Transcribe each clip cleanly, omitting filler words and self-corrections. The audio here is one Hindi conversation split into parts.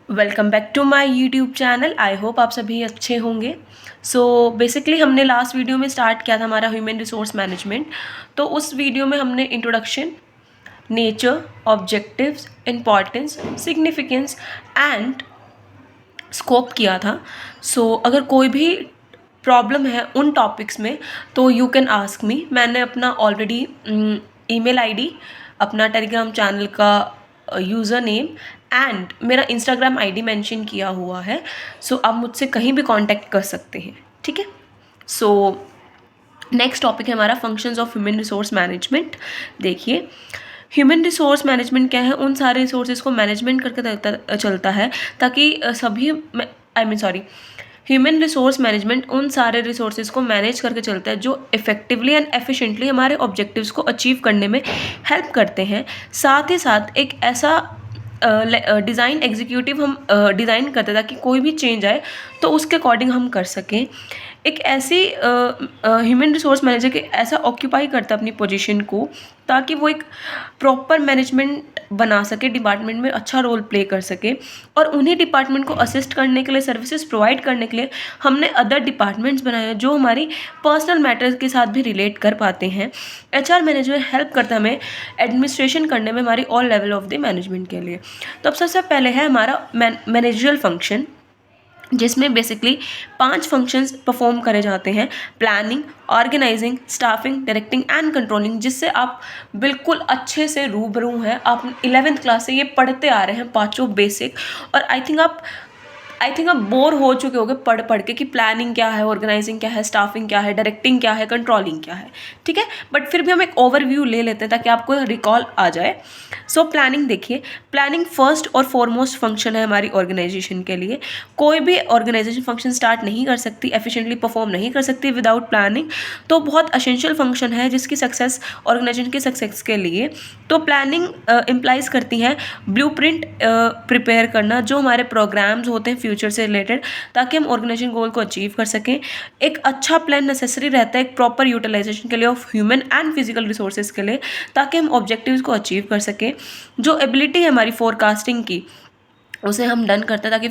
Welcome back to my YouTube channel. I hope आप सभी अच्छे होंगे। बेसिकली हमने लास्ट वीडियो में स्टार्ट किया था हमारा ह्यूमन रिसोर्स मैनेजमेंट। तो उस वीडियो में हमने introduction, nature, objectives, importance, significance and scope किया था। अगर कोई भी प्रॉब्लम है उन टॉपिक्स में तो यू कैन आस्क मी। मैंने अपना ऑलरेडी ईमेल आईडी, अपना टेलीग्राम चैनल का यूज़र नेम एंड मेरा इंस्टाग्राम आईडी मेंशन किया हुआ है। आप मुझसे कहीं भी कांटेक्ट कर सकते हैं, ठीक है। नेक्स्ट टॉपिक है हमारा functions of human resource management. देखिए, ह्यूमन रिसोर्स मैनेजमेंट क्या है? उन सारे रिसोर्सेज को मैनेजमेंट करके चलता है ताकि ह्यूमन रिसोर्स मैनेजमेंट उन सारे रिसोर्सेज को मैनेज करके चलता है जो इफेक्टिवली एंड एफिशिएंटली हमारे ऑब्जेक्टिव्स को अचीव करने में हेल्प करते हैं। साथ ही साथ एक ऐसा डिज़ाइन एग्जीक्यूटिव हम डिज़ाइन करते हैं ताकि कोई भी चेंज आए तो उसके अकॉर्डिंग हम कर सकें। एक ऐसी ह्यूमन रिसोर्स मैनेजर के ऐसा ऑक्यूपाई करता है अपनी पोजीशन को ताकि वो एक प्रॉपर मैनेजमेंट बना सके, डिपार्टमेंट में अच्छा रोल प्ले कर सके। और उन्हीं डिपार्टमेंट को असिस्ट करने के लिए, सर्विसेज प्रोवाइड करने के लिए हमने अदर डिपार्टमेंट्स बनाए हैं जो हमारी पर्सनल मैटर्स के साथ भी रिलेट कर पाते हैं। एचआर मैनेजमेंट हेल्प करता है हमें एडमिनिस्ट्रेशन करने में हमारी all level of the management के लिए। तो अब सबसे पहले है हमारा मैनेजरियल फंक्शन, जिसमें बेसिकली 5 फंक्शंस परफॉर्म करे जाते हैं: planning, organising, staffing, directing and controlling. जिससे आप बिल्कुल अच्छे से रूबरू हैं, आप 11th क्लास से ये पढ़ते आ रहे हैं पाँचों बेसिक। और आई थिंक आप बोर हो चुके होंगे पढ़ पढ़ के कि प्लानिंग क्या है, ऑर्गेनाइजिंग क्या है, स्टाफिंग क्या है, डायरेक्टिंग क्या है, कंट्रोलिंग क्या है, ठीक है। बट फिर भी हम एक ओवरव्यू ले लेते हैं ताकि आपको रिकॉल आ जाए। प्लानिंग देखिए, प्लानिंग फर्स्ट और फॉरमोस्ट फंक्शन है हमारी ऑर्गेनाइजेशन के लिए। कोई भी ऑर्गेनाइजेशन फंक्शन स्टार्ट नहीं कर सकती, एफिशिएंटली परफॉर्म नहीं कर सकती विदाउट प्लानिंग। तो बहुत असेंशियल फंक्शन है जिसकी सक्सेस, ऑर्गेनाइजेशन की सक्सेस के लिए। तो प्लानिंग इम्प्लाइज करती है ब्लूप्रिंट प्रिपेयर करना, जो हमारे प्रोग्राम्स होते हैं फ्यूचर से रिलेटेड, ताकि हम ऑर्गेनाइजेशन गोल को अचीव कर सकें। एक अच्छा प्लान नेसेसरी रहता है एक प्रॉपर यूटिलाइजेशन के लिए of human and physical resources के लिए, ताकि हम ऑब्जेक्टिव्स को अचीव कर सकें। जो एबिलिटी है हमारी फोरकास्टिंग की, उसे हम डन करते हैं ताकि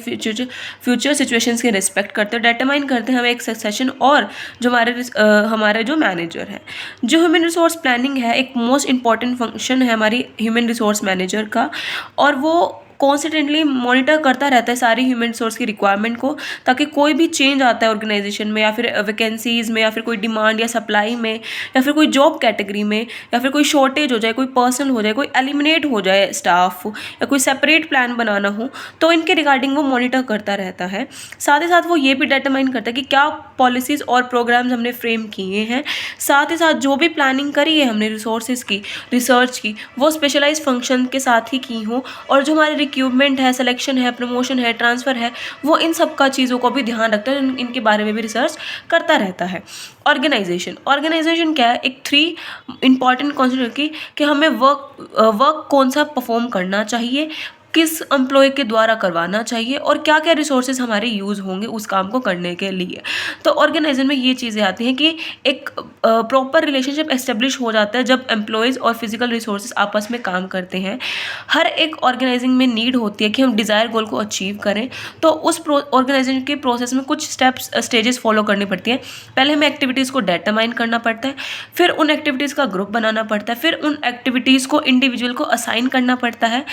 फ्यूचर सिचुएशंस के रिस्पेक्ट करते हैं, डिटरमाइन करते हैं हमें एक सक्सेशन। और जो हमारे जो मैनेजर हैं, जो ह्यूमन रिसोर्स प्लानिंग है एक मोस्ट इंपॉर्टेंट फंक्शन है हमारी ह्यूमन रिसोर्स मैनेजर का। और वो कॉन्स्टेंटली मॉनिटर करता रहता है सारी ह्यूमन रिसोर्स की रिक्वायरमेंट को, ताकि कोई भी चेंज आता है ऑर्गेनाइजेशन में या फिर वैकेंसीज़ में या फिर कोई डिमांड या सप्लाई में या फिर कोई जॉब कैटेगरी में या फिर कोई शॉर्टेज हो जाए, कोई पर्सनल हो जाए, कोई एलिमिनेट हो जाए स्टाफ, या कोई सेपरेट प्लान बनाना हो, तो इनके रिगार्डिंग वो मॉनिटर करता रहता है। साथ ही साथ वो ये भी डिटरमाइन करता है कि क्या पॉलिसीज़ और प्रोग्राम्स हमने फ्रेम किए हैं। साथ ही साथ जो भी प्लानिंग करी है हमने रिसोर्सेज की, रिसर्च की, वो स्पेशलाइज फंक्शन के साथ ही की हो। और जो हमारे रिक्रूटमेंट है, सिलेक्शन है, प्रमोशन है, ट्रांसफ़र है, वो इन सब का चीज़ों को भी ध्यान रखता है, इनके बारे में भी रिसर्च करता रहता है। ऑर्गेनाइजेशन क्या है? एक 3 इंपॉर्टेंट कॉन्सेप्ट कि हमें वर्क कौन सा परफॉर्म करना चाहिए, किस एम्प्लॉय के द्वारा करवाना चाहिए, और क्या क्या रिसोर्सेज हमारे यूज़ होंगे उस काम को करने के लिए। तो ऑर्गेनाइजेशन में ये चीज़ें आती हैं कि एक प्रॉपर रिलेशनशिप एस्टेब्लिश हो जाता है जब एम्प्लॉयज़ और फिजिकल रिसोर्सेज आपस में काम करते हैं। हर एक ऑर्गेनाइजिंग में नीड होती है कि हम डिज़ायर गोल को अचीव करें, तो उस ऑर्गेनाइजेशन के प्रोसेस में कुछ स्टेजेस फॉलो करनी पड़ती हैं। पहले हमें एक्टिविटीज़ को डिटरमाइन करना पड़ता है, फिर उन एक्टिविटीज़ का ग्रुप बनाना पड़ता है, फिर उन एक्टिविटीज़ को इंडिविजुअल को असाइन करना पड़ता है,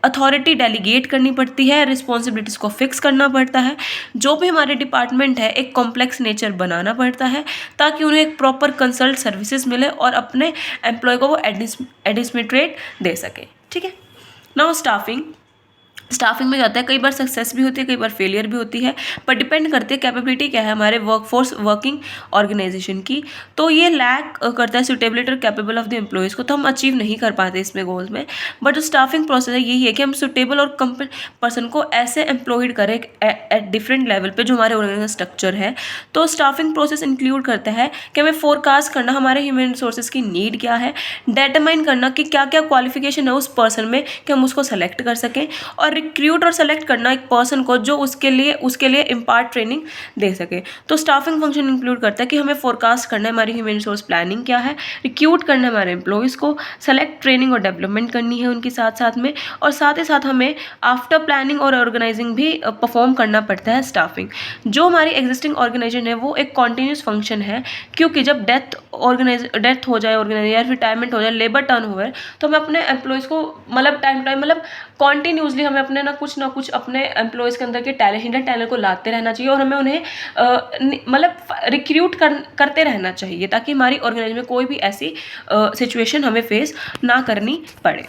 अथॉरिटी डेलीगेट करनी पड़ती है, रिस्पॉन्सिबिलिटीज़ को फिक्स करना पड़ता है। जो भी हमारे डिपार्टमेंट है एक कॉम्प्लेक्स नेचर बनाना पड़ता है ताकि उन्हें एक प्रॉपर कंसल्ट सर्विसेज मिले और अपने एम्प्लॉय को वो एडमिनिस्ट्रेट दे सके, ठीक है। नाउ स्टाफिंग में जाता है, कई बार सक्सेस भी होती है, कई बार फेलियर भी होती है, पर डिपेंड करती है कैपेबिलिटी क्या है हमारे वर्किंग ऑर्गेनाइजेशन की। तो ये लैक करता है सुटेबिलिटी और कैपेबल ऑफ द एम्प्लॉयज़ को, तो हम अचीव नहीं कर पाते इसमें गोल्स में। बट जो स्टाफिंग प्रोसेस है यही है कि हम सुटेबल और पर्सन को ऐसे एम्प्लॉयड करें एट डिफरेंट लेवल पे जो हमारे ऑर्गेनाइजेशन स्ट्रक्चर है। तो स्टाफिंग प्रोसेस इंक्लूड करता है कि हमें फोरकास्ट करना हमारे ह्यूमन रिसोर्सेज की नीड क्या है, डिटरमाइन करना कि क्या क्या क्वालिफिकेशन है उस पर्सन में कि हम उसको सेलेक्ट कर सकें, और रिक्रूट और सेलेक्ट करना एक पर्सन को जो उसके लिए इम्पार्ट ट्रेनिंग दे सके। तो स्टाफिंग फंक्शन इंक्लूड करता है कि हमें फोरकास्ट करना है हमारी ह्यूमन रिसोर्स प्लानिंग क्या है, रिक्रूट करना है हमारे एम्प्लॉयज़ को, सेलेक्ट ट्रेनिंग और डेवलपमेंट करनी है उनके साथ साथ में, और साथ ही साथ हमें आफ्टर प्लानिंग और ऑर्गेनाइजिंग भी परफॉर्म करना पड़ता है स्टाफिंग। जो हमारी एग्जिस्टिंग ऑर्गेनाइजेशन है वो एक कॉन्टीन्यूस फंक्शन है, क्योंकि जब डेथ हो जाए ऑर्गेनाइज या रिटायरमेंट हो जाए, लेबर टर्न ओवर, तो हमें अपने एम्प्लॉयज़ को मतलब टाइम मतलब कॉन्टीन्यूसली हमें अपने ना कुछ अपने एम्प्लॉयज़ के अंदर के हिडन टैलेंट को लाते रहना चाहिए, और हमें उन्हें मतलब रिक्रूट करते रहना चाहिए, ताकि हमारी ऑर्गेनाइजेशन में कोई भी ऐसी सिचुएशन हमें फेस ना करनी पड़े।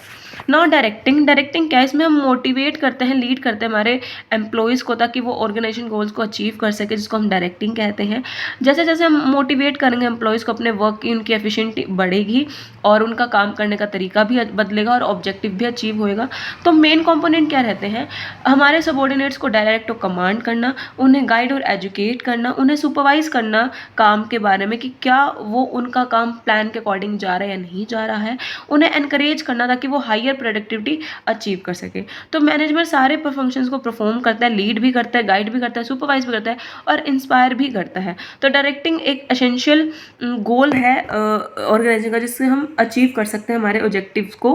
नाउ डायरेक्टिंग क्या है, इसमें हम मोटिवेट करते हैं, लीड करते हैं हमारे एम्प्लॉयज़ को, ताकि वो ऑर्गेनाइजेशन गोल्स को अचीव कर सके, जिसको हम डायरेक्टिंग कहते हैं। जैसे जैसे हम मोटिवेट करेंगे एम्प्लॉयज़ को, अपने वर्क की उनकी एफिशिएंसी बढ़ेगी और उनका काम करने का तरीका भी बदलेगा और ऑब्जेक्टिव भी अचीव होएगा। तो मेन कंपोनेंट क्या रहते हैं, हमारे सबॉर्डिनेट्स को डायरेक्ट और कमांड करना, उन्हें गाइड और एजुकेट करना, उन्हें सुपरवाइज करना काम के बारे में कि क्या वो उनका काम प्लान के अकॉर्डिंग जा रहा है या नहीं जा रहा है, उन्हें एनकरेज करना ताकि वो हायर प्रोडक्टिविटी अचीव कर सके। तो मैनेजमेंट सारे फंक्शंस को परफॉर्म करता है, लीड भी करता है, गाइड भी करता है, सुपरवाइज भी करता है और इंस्पायर भी करता है। तो डायरेक्टिंग एक एसेंशियल गोल है ऑर्गेनाइजेशन का, जिससे हम अचीव कर सकते हैं हमारे ऑब्जेक्टिव्स को।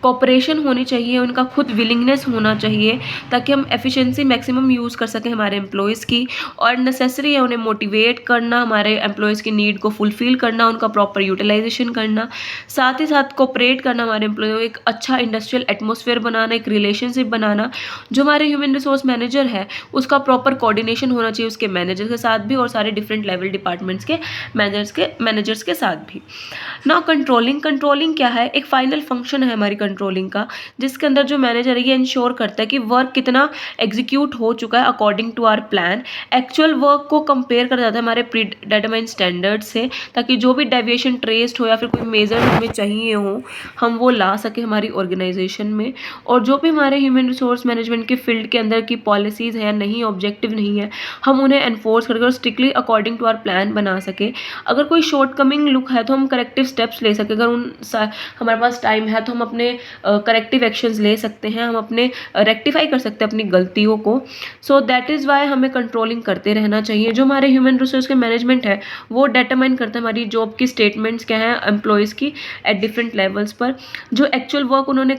कोऑपरेशन होनी चाहिए, उनका खुद विलिंगनेस होना चाहिए, ताकि हम एफिशिएंसी मैक्सिमम यूज़ कर सकें हमारे एम्प्लॉयज़ की। और नेसेसरी है उन्हें मोटिवेट करना, हमारे एम्प्लॉयज़ की नीड को फुलफिल करना, उनका प्रॉपर यूटिलाइजेशन करना, साथ ही साथ कोऑपरेट करना हमारे एम्प्लॉय को, एक अच्छा इंडस्ट्रियल एटमॉस्फेयर बनाना, एक रिलेशनशिप बनाना। जो हमारे ह्यूमन रिसोर्स मैनेजर है उसका प्रॉपर कोऑर्डिनेशन होना चाहिए उसके मैनेजर के साथ भी, और सारे डिफरेंट लेवल डिपार्टमेंट्स के मैनेजर्स के साथ भी। ना कंट्रोलिंग क्या है, एक फाइनल फंक्शन है हमारी कंट्रोलिंग का, जिसके अंदर जो मैनेजर है ये इंश्योर करता है कि वर्क कितना एग्जीक्यूट हो चुका है according to our plan. Actual work को कंपेयर कर जाता है हमारे प्री डिटरमाइंड स्टैंडर्ड से, ताकि जो भी डेविएशन ट्रेस्ड हो या फिर कोई मेजर हमें चाहिए हो हम वो ला सके हमारी ऑर्गेनाइजेशन में। और जो भी हमारे ह्यूमन रिसोर्स मैनेजमेंट के फील्ड के अंदर की पॉलिसीज़ है नहीं, ऑब्जेक्टिव नहीं है, हम उन्हें एनफोर्स करके और strictly according to our plan बना सके। अगर कोई शॉर्टकमिंग लुक है तो हम करेक्टिव स्टेप्स ले सकें, अगर हमारे पास टाइम है तो हम अपने करेक्टिव एक्शंस ले सकते हैं, हम अपने रेक्टिफाई कर सकते हैं अपनी गलतियों को। सो दैट इज़ वाई हमें कंट्रोलिंग करते रहना चाहिए। जो हमारे ह्यूमन रिसोर्स के मैनेजमेंट है वो डिटरमाइन करता है हमारी जॉब की स्टेटमेंट्स क्या हैं एम्प्लॉयज़ की एट डिफरेंट लेवल्स पर, जो एक्चुअल वर्क उन्होंने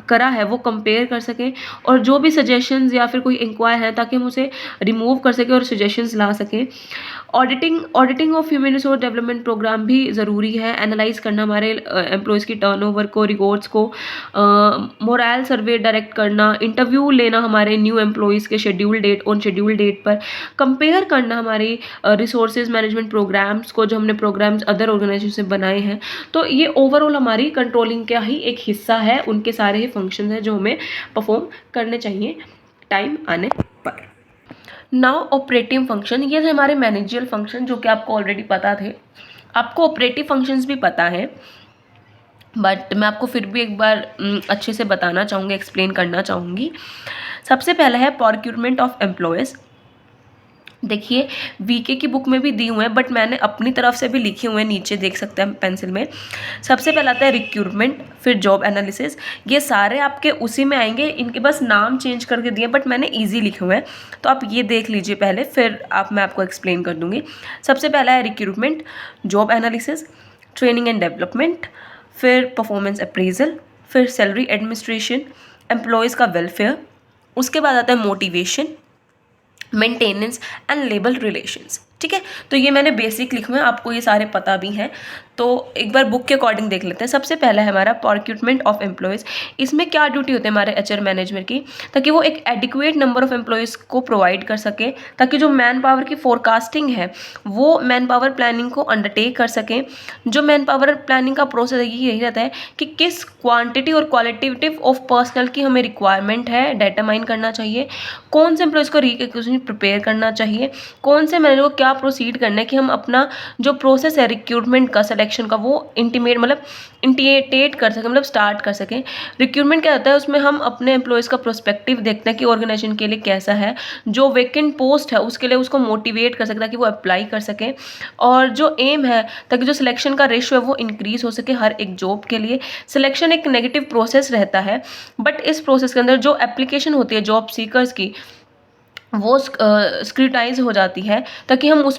करा है वो कंपेयर कर सकें, और जो भी सजेशंस या फिर कोई इंक्वायर है ताकि हम उसे रिमूव कर सकें और सजेशंस ला सकें। Auditing of human resource development program भी ज़रूरी है, एनालाइज करना हमारे एम्प्लॉयज़ की टर्नओवर को, रिकॉर्ड्स को, मोरल सर्वे डायरेक्ट करना, इंटरव्यू लेना हमारे न्यू एम्प्लॉयज़ के शेड्यूल डेट पर, कंपेयर करना हमारी रिसोर्सेज मैनेजमेंट प्रोग्राम्स को, जो हमने प्रोग्राम्स अदर ऑर्गेनाइजेशन से बनाए हैं। तो ये ओवरऑल हमारी कंट्रोलिंग का ही एक हिस्सा है, उनके सारे ही फंक्शन हैं जो हमें परफॉर्म करने चाहिए टाइम आने पर। नाउ ऑपरेटिव फंक्शन, ये थे हमारे मैनेजियल फंक्शन जो कि आपको ऑलरेडी पता थे। आपको ऑपरेटिव फंक्शंस भी पता है, बट मैं आपको फिर भी एक बार अच्छे से बताना चाहूँगी, एक्सप्लेन करना चाहूँगी। सबसे पहला है प्रोक्यूरमेंट ऑफ एम्प्लॉयज़। देखिए वीके की बुक में भी दी हुए हैं, बट मैंने अपनी तरफ से भी लिखे हुए हैं, नीचे देख सकते हैं पेंसिल में। सबसे पहला आता है रिक्रूटमेंट, फिर जॉब एनालिसिस। ये सारे आपके उसी में आएंगे, इनके बस नाम चेंज करके दिए, बट मैंने ईजी लिखे हुए हैं, तो आप ये देख लीजिए पहले, फिर मैं आपको एक्सप्लेन कर दूँगी। सबसे पहला है recruitment, job analysis, training and development, फिर परफॉर्मेंस अप्रेजल, फिर सैलरी एडमिनिस्ट्रेशन, एम्प्लॉयज़ का वेलफेयर। उसके बाद आता है motivation, maintenance and labour relations. ठीक है, तो ये मैंने बेसिक लिखे हुए हैं, आपको ये सारे पता भी हैं, तो एक बार बुक के अकॉर्डिंग देख लेते हैं। सबसे पहला है हमारा प्रोक्यूरमेंट ऑफ एम्प्लॉयज़। इसमें क्या ड्यूटी होते हैं हमारे एचआर मैनेजमेंट की, ताकि वो एक एडिक्वेट नंबर ऑफ एम्प्लॉयज़ को प्रोवाइड कर सके, ताकि जो मैन पावर की फोरकास्टिंग है वो मैन पावर प्लानिंग को अंडरटेक कर सकें। जो मैन पावर प्लानिंग का प्रोसेस है यही रहता है कि किस क्वान्टिटी और क्वालिटेटिव ऑफ पर्सनल की हमें रिक्वायरमेंट है डिटरमाइन करना चाहिए, कौन से एम्प्लॉयज़ को रिक्वेजिशन प्रिपेयर करना चाहिए, कौन से मैनेजर को क्या क्या प्रोसीड करना है कि हम अपना जो प्रोसेस है रिक्रूटमेंट का, सिलेक्शन का, वो इंटीमेट कर सकें, मतलब स्टार्ट कर सकें। रिक्रूटमेंट क्या होता है, उसमें हम अपने एम्प्लॉयज़ का प्रोस्पेक्टिव देखते हैं कि ऑर्गेनाइजेशन के लिए कैसा है, जो वैकेंट पोस्ट है उसके लिए उसको मोटिवेट कर सकता है कि वो अप्लाई कर सकें, और जो एम है ताकि जो सिलेक्शन का रेशियो है वो इंक्रीज हो सके हर एक जॉब के लिए। सिलेक्शन एक नेगेटिव प्रोसेस रहता है, बट इस प्रोसेस के अंदर जो एप्लीकेशन होती है जॉब सीकर्स की, वो स्क्रूटाइज हो जाती है, ताकि हम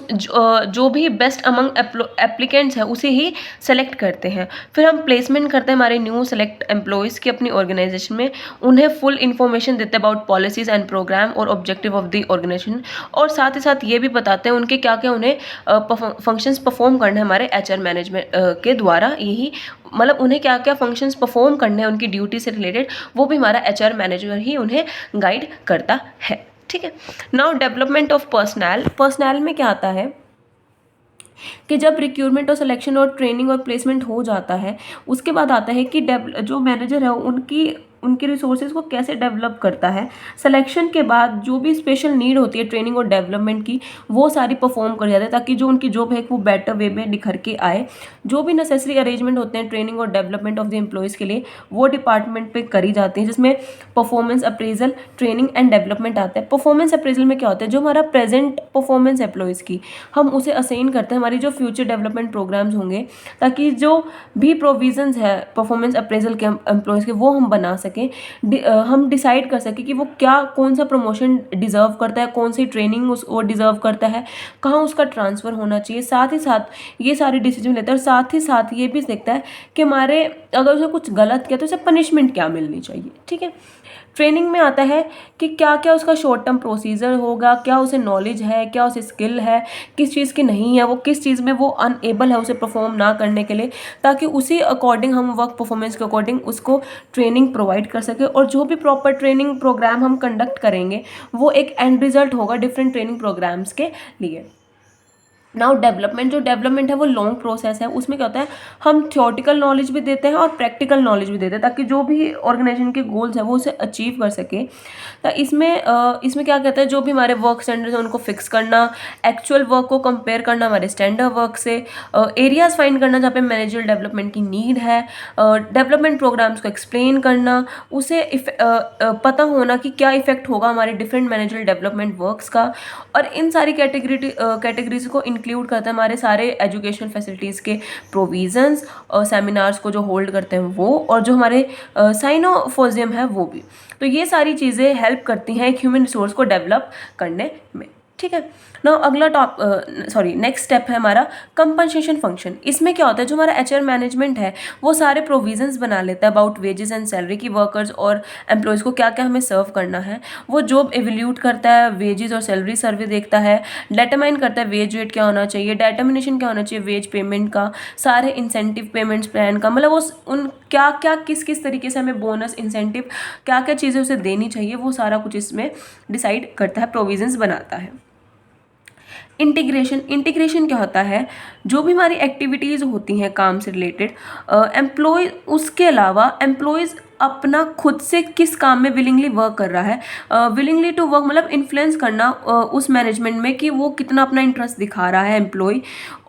जो भी बेस्ट अमंग एप्लीकेंट्स है उसे ही सेलेक्ट करते हैं। फिर हम प्लेसमेंट करते हैं हमारे न्यू सेलेक्ट एम्प्लॉयज़ की अपनी ऑर्गेनाइजेशन में, उन्हें फुल इन्फॉर्मेशन देते हैं अबाउट पॉलिसीज़ एंड प्रोग्राम और ऑब्जेक्टिव ऑफ द ऑर्गेनाइजेशन, और साथ ही साथ ये भी बताते हैं उनके क्या क्या उन्हें फंक्शंस परफॉर्म करने हैं हमारे HR मैनेजमेंट के द्वारा। यही मतलब उन्हें क्या क्या फंक्शंस परफॉर्म करने हैं उनकी ड्यूटी से रिलेटेड, वो भी हमारा HR मैनेजर ही उन्हें गाइड करता है। ठीक है। नाउ डेवलपमेंट ऑफ पर्सनल में क्या आता है कि जब रिक्रूटमेंट और सिलेक्शन और ट्रेनिंग और प्लेसमेंट हो जाता है, उसके बाद आता है कि जो मैनेजर है उनके रिसोर्सेज को कैसे डेवलप करता है। सिलेक्शन के बाद जो भी स्पेशल नीड होती है ट्रेनिंग और डेवलपमेंट की, वो सारी परफॉर्म कर जाते हैं, ताकि जो उनकी जॉब है वो बेटर वे में निखर के आए। जो भी नेसेसरी अरेंजमेंट होते हैं ट्रेनिंग और डेवलपमेंट ऑफ द एम्प्लॉयज़ के लिए, वो डिपार्टमेंट पे करी जाती हैं, जिसमें performance appraisal, training and development आता है। परफॉर्मेंस अप्रेजल में क्या होता है, जो हमारा प्रेजेंट परफॉर्मेंस एम्प्लॉयज़ की हम उसे असाइन करते हैं हमारी जो फ्यूचर डेवलपमेंट प्रोग्राम्स होंगे, ताकि जो भी प्रोविजंस है परफॉर्मेंस अप्रेजल के एम्प्लॉयज़ के वो हम बना सकें। हम डिसाइड कर सकें कि वो कौन सा प्रमोशन डिज़र्व करता है, कौन सी ट्रेनिंग वो डिज़र्व करता है, कहाँ उसका ट्रांसफ़र होना चाहिए। साथ ही साथ ये सारे डिसीजन लेता है, और साथ ही साथ ये भी देखता है कि हमारे अगर उसे कुछ गलत किया तो उसे पनिशमेंट क्या मिलनी चाहिए। ठीक है। ट्रेनिंग में आता है कि क्या क्या उसका शॉर्ट टर्म प्रोसीजर होगा, क्या उसे नॉलेज है, क्या उसे स्किल है, किस चीज़ की नहीं है, वो किस चीज़ में वो अनएबल है उसे परफॉर्म ना करने के लिए, ताकि उसी अकॉर्डिंग हम वर्क परफॉर्मेंस के अकॉर्डिंग उसको ट्रेनिंग प्रोवाइड कर सके। और जो भी प्रॉपर ट्रेनिंग प्रोग्राम हम कंडक्ट करेंगे वो एक एंड रिजल्ट होगा डिफरेंट ट्रेनिंग प्रोग्राम्स के लिए। नाउ डेवलपमेंट, जो डेवलपमेंट है वो लॉन्ग प्रोसेस है। उसमें क्या होता है, हम थियोरटिकल नॉलेज भी देते हैं और प्रैक्टिकल नॉलेज भी देते हैं, ताकि जो भी ऑर्गेनाइजेशन के गोल्स है वो उसे अचीव कर सके। तो इसमें क्या कहता है, जो भी हमारे वर्क स्टैंडर्ड्स हैं उनको फिक्स करना, एक्चुअल वर्क को कंपेयर करना हमारे स्टैंडर्ड वर्क से, एरियाज फाइंड करना जहाँ पे मैनेजरल डेवलपमेंट की नीड है, डेवलपमेंट प्रोग्राम्स को एक्सप्लेन करना, उसे पता होना कि क्या इफेक्ट होगा हमारे डिफरेंट मैनेजरल डेवलपमेंट वर्क्स का। और इन सारी कैटेगरीज को इंक्लूड करता है हमारे सारे एजुकेशन फैसिलिटीज़ के प्रोविजंस और सेमिनार्स को जो होल्ड करते हैं वो, और जो हमारे साइनोफोजियम है वो भी। तो ये सारी चीज़ें हेल्प करती हैं एक ह्यूमन रिसोर्स को डेवलप करने में। ठीक है। नाउ अगला नेक्स्ट स्टेप है हमारा कंपनसेशन फंक्शन। इसमें क्या होता है, जो हमारा HR मैनेजमेंट है वो सारे प्रोविजंस बना लेता है अबाउट वेजेस एंड सैलरी की, वर्कर्स और एम्प्लॉयज़ को क्या क्या हमें सर्व करना है। वो जॉब एवेल्यूट करता है, वेजेस और सैलरी सर्वे देखता है, डिटरमाइन करता है वेज रेट क्या होना चाहिए, डिटर्मिनेशन क्या होना चाहिए वेज पेमेंट का, सारे इंसेंटिव पेमेंट्स प्लान का, मतलब वो उन क्या क्या किस किस तरीके से हमें बोनस इंसेंटिव क्या क्या चीज़ें उसे देनी चाहिए, वो सारा कुछ इसमें डिसाइड करता है, प्रोविजंस बनाता है। इंटीग्रेशन क्या होता है, जो भी हमारी एक्टिविटीज़ होती हैं काम से रिलेटेड, एम्प्लॉय उसके अलावा एम्प्लॉयज़ अपना खुद से किस काम में विलिंगली वर्क कर रहा है। विलिंगली टू वर्क मतलब इन्फ्लुएंस करना उस मैनेजमेंट में कि वो कितना अपना इंटरेस्ट दिखा रहा है एम्प्लॉय,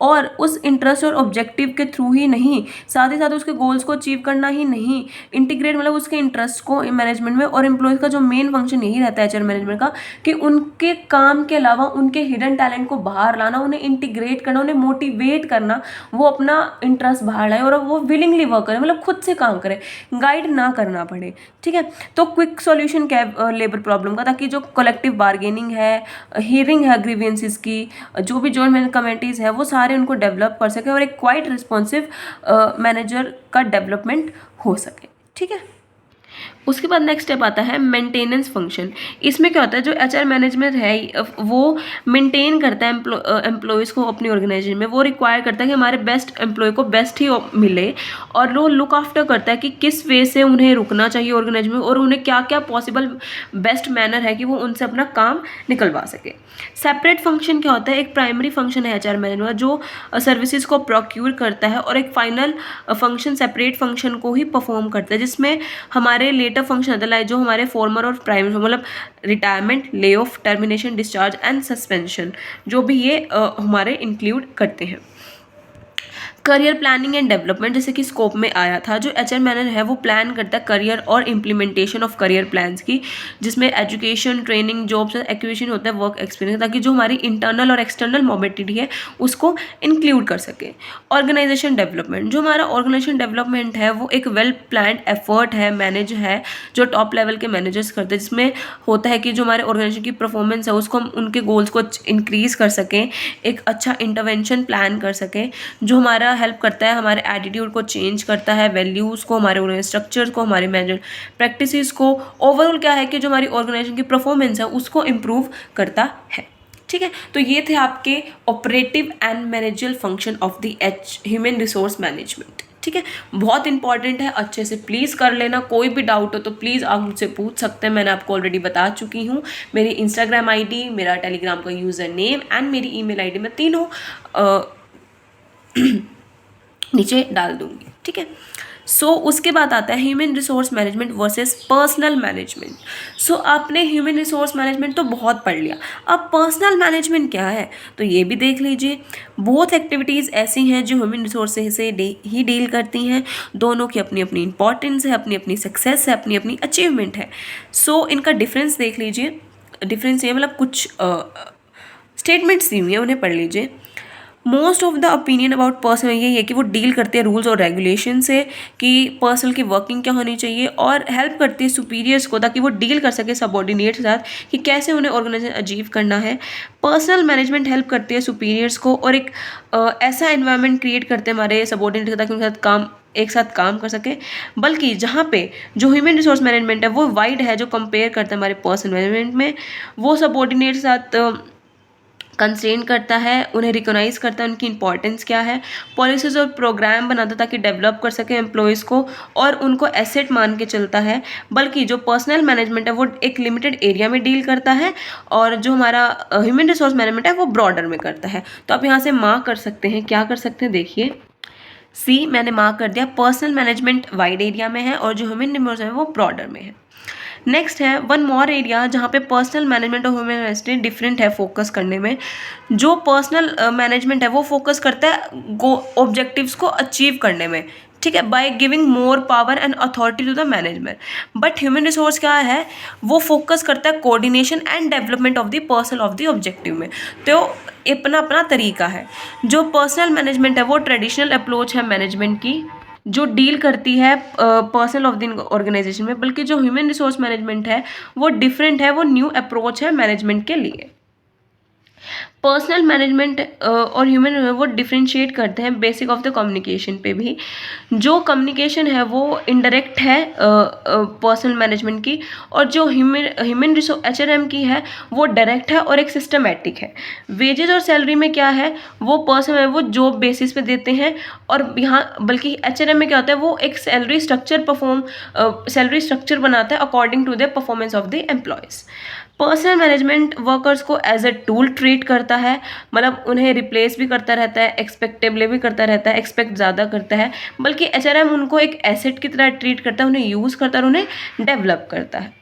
और उस इंटरेस्ट और ऑब्जेक्टिव के थ्रू ही नहीं, साथ ही साथ उसके गोल्स को अचीव करना ही नहीं, इंटीग्रेट मतलब उसके इंटरेस्ट को मैनेजमेंट में। और एम्प्लॉयज़ का जो मेन फंक्शन यही रहता है HR मैनेजमेंट का, कि उनके काम के अलावा उनके हिडन टैलेंट को बाहर लाना, उन्हें इंटीग्रेट करना, उन्हें मोटिवेट करना, वो अपना इंटरेस्ट बाहर लाए और वो विलिंगली वर्क करें, मतलब खुद से काम करें, गाइड ना करना पड़े। ठीक है। तो क्विक सॉल्यूशन क्या है लेबर प्रॉब्लम का, ताकि जो कलेक्टिव बार्गेनिंग है, हियरिंग है ग्रीवेंसेस की, जो भी जॉइंट कमेटीज़ है वो सारे उनको डेवलप कर सके, और एक क्वाइट रिस्पॉन्सिव मैनेजर का डेवलपमेंट हो सके। ठीक है। उसके बाद नेक्स्ट स्टेप आता है मेंटेनेंस फंक्शन। इसमें क्या होता है, जो HR मैनेजमेंट है वो मेंटेन करता है एम्प्लॉयज़ को अपनी ऑर्गेनाइजेशन में, वो रिक्वायर करता है कि हमारे बेस्ट एम्प्लॉय को बेस्ट ही मिले, और वो लुक आफ्टर करता है कि किस वे से उन्हें रुकना चाहिए ऑर्गेनाइजेशन में, और उन्हें क्या क्या पॉसिबल बेस्ट मैनर है कि वो उनसे अपना काम निकलवा सके। सेपरेट फंक्शन क्या होता है, एक प्राइमरी फंक्शन है HR मैनेजमेंट जो सर्विसेज को प्रोक्यूर करता है, और एक फाइनल फंक्शन सेपरेट फंक्शन को ही परफॉर्म करता है, जिसमें हमारे क्रिएटिव फंक्शन आता है जो हमारे फॉर्मर और प्राइमरी मतलब retirement, lay off, termination, discharge and suspension, जो भी ये हमारे इंक्लूड करते हैं। करियर प्लानिंग एंड डेवलपमेंट, जैसे कि स्कोप में आया था, जो एचआर मैनेजर है वो प्लान करता है करियर और इम्प्लीमेंटेशन ऑफ करियर प्लान्स की, जिसमें एजुकेशन, ट्रेनिंग, जॉब्स, एक्विजिशन होता है, वर्क एक्सपीरियंस, ताकि जो हमारी इंटरनल और एक्सटर्नल मोबिलिटी है उसको इंक्लूड कर सके। ऑर्गेनाइजेशन डेवलपमेंट, जो हमारा ऑर्गेनाइजेशन डेवलपमेंट है वो एक वेल प्लान्ड एफर्ट है, मैनेज है, जो टॉप लेवल के मैनेजर्स करते हैं, जिसमें होता है कि जो हमारे ऑर्गेनाइजेशन की परफॉर्मेंस है उसको हम उनके गोल्स को इंक्रीज कर सकें, एक अच्छा इंटरवेंशन प्लान कर सकें, जो हमारा हेल्प करता है, हमारे एटीट्यूड को चेंज करता है, वैल्यूज़ को, हमारे स्ट्रक्चर्स को, हमारे मैनेजर प्रैक्टिसेस को, ओवरऑल क्या है कि जो हमारी ऑर्गेनाइजेशन की परफॉर्मेंस है उसको इम्प्रूव करता है। ठीक है, तो ये थे आपके operative and managerial function of the human resource management. ठीक है, बहुत इंपॉर्टेंट है, अच्छे से प्लीज़ कर लेना। कोई भी डाउट हो तो प्लीज़ आप मुझसे पूछ सकते हैं, मैंने आपको ऑलरेडी बता चुकी हूँ। मेरी इंस्टाग्राम आईडी, मेरा टेलीग्राम का यूज़र नेम एंड मेरी ईमेल आईडी मैं तीनों नीचे डाल दूंगी। ठीक है, सो उसके बाद आता है human resource management versus personnel management. So आपने ह्यूमन रिसोर्स मैनेजमेंट तो बहुत पढ़ लिया, अब पर्सनल मैनेजमेंट क्या है तो ये भी देख लीजिए। बहुत एक्टिविटीज़ ऐसी हैं जो ह्यूमन रिसोर्स से ही डील करती हैं, दोनों की अपनी अपनी इंपॉर्टेंस है, अपनी अपनी सक्सेस है, अपनी अपनी अचीवमेंट है। सो इनका डिफरेंस देख लीजिए। डिफरेंस ये मतलब कुछ स्टेटमेंट्स दी हुई हैं, उन्हें पढ़ लीजिए। Most of the opinion about personal ये है कि वो डील करते हैं रूल्स और रेगुलेशन से, कि पर्सनल की वर्किंग क्या होनी चाहिए, और हेल्प करती है सुपीरियर्स को ताकि वो डील कर सके सबऑर्डिनेट के साथ कि कैसे उन्हें ऑर्गेनाइजेशन अचीव करना है। पर्सनल मैनेजमेंट हेल्प करती है सुपीरियर्स को और एक ऐसा एनवायरनमेंट क्रिएट करते हैं हमारे सबऑर्डिनेट के ताकि उनके एक साथ काम कर सके। बल्कि जहाँ पे जो ह्यूमन रिसोर्स मैनेजमेंट है वो वाइड है, जो कंपेयर करता है हमारे पर्सनल मैनेजमेंट में, वो सबऑर्डिनेट के साथ कंस्ट्रेन करता है, उन्हें रिकॉग्नाइज करता है उनकी इंपॉर्टेंस क्या है, पॉलिसीज और प्रोग्राम बनाता है ताकि डेवलप कर सके एम्प्लॉयज़ को और उनको एसेट मान के चलता है। बल्कि जो पर्सनल मैनेजमेंट है वो एक लिमिटेड एरिया में डील करता है और जो हमारा ह्यूमन रिसोर्स मैनेजमेंट है वो ब्रॉडर में करता है। तो आप यहाँ से मार्क कर सकते हैं, क्या कर सकते हैं देखिए, सी मैंने मार्क कर दिया, पर्सनल मैनेजमेंट वाइड एरिया में है और जो ह्यूमन रिसोर्स है वो ब्रॉडर में है। नेक्स्ट है वन मोर एरिया जहाँ पे पर्सनल मैनेजमेंट और ह्यूमन मैनेजमेंट डिफरेंट है फोकस करने में। जो पर्सनल मैनेजमेंट है वो फोकस करता है ऑब्जेक्टिव्स को अचीव करने में, ठीक है, by giving more power and authority to the management. But human resource क्या है, वो फोकस करता है coordination and development of the person of the objective में। तो अपना अपना तरीका है। जो पर्सनल मैनेजमेंट है वो ट्रेडिशनल अप्रोच है मैनेजमेंट की, जो डील करती है पर्सनल ऑफ द ऑर्गेनाइजेशन में। बल्कि जो ह्यूमन रिसोर्स मैनेजमेंट है वो डिफरेंट है, वो न्यू अप्रोच है मैनेजमेंट के लिए। पर्सनल मैनेजमेंट और ह्यूमन वो डिफ्रेंशिएट करते हैं बेसिक ऑफ द कम्युनिकेशन पे भी। जो कम्युनिकेशन है वो इनडायरेक्ट है पर्सनल मैनेजमेंट की, और जो ह्यूमन रिसोर्स एचआरएम की है वो डायरेक्ट है और एक सिस्टमैटिक है। वेजेस और सैलरी में क्या है, वो पर्सन है वो जॉब बेसिस पे देते हैं, और यहाँ बल्कि एचआरएम में क्या होता है, वो एक सैलरी स्ट्रक्चर बनाता है according to the performance of the employees. Personal management workers को एज अ टूल ट्रीट करता है, मतलब उन्हें रिप्लेस भी करता रहता है, एक्सपेक्टेबल भी करता रहता है, एक्सपेक्ट ज़्यादा करता है। बल्कि एचआरएम उनको एक एसेट की तरह ट्रीट करता है, उन्हें यूज़ करता है और उन्हें डेवलप करता है।